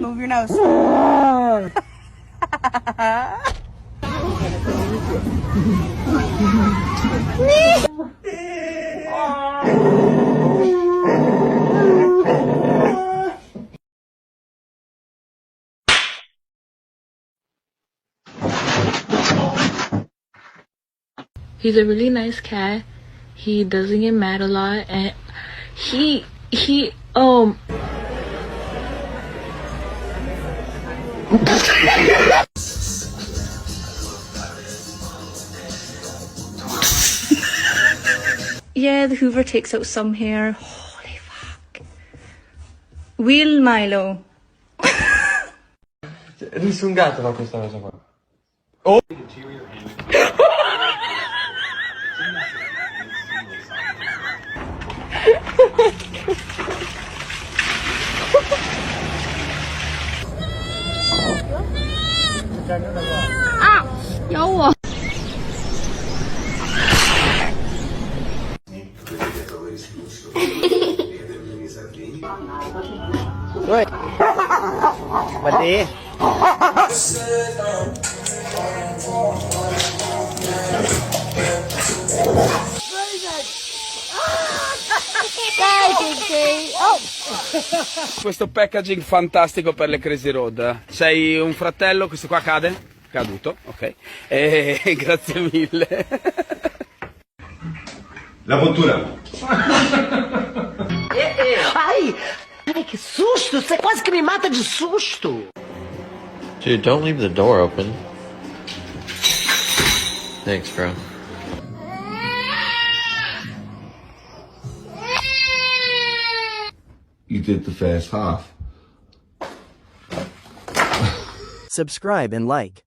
Move your nose. He's a really nice cat. He doesn't get mad a lot, and he yeah, the Hoover takes out some hair. Holy fuck. Will Milo. Nessun gatto fa questa cosa qua. Oh! Ah! 咬我！ ด้วยสวัสดี Questo packaging fantastico per le Crazy Road. Sei un fratello, questo qua cade? Caduto, ok. Grazie mille. La bottura. Ai! Ai, que susto! Você quase que me mata de susto! Dude, don't leave the door open. Thanks, bro. You did the first half. Subscribe and like.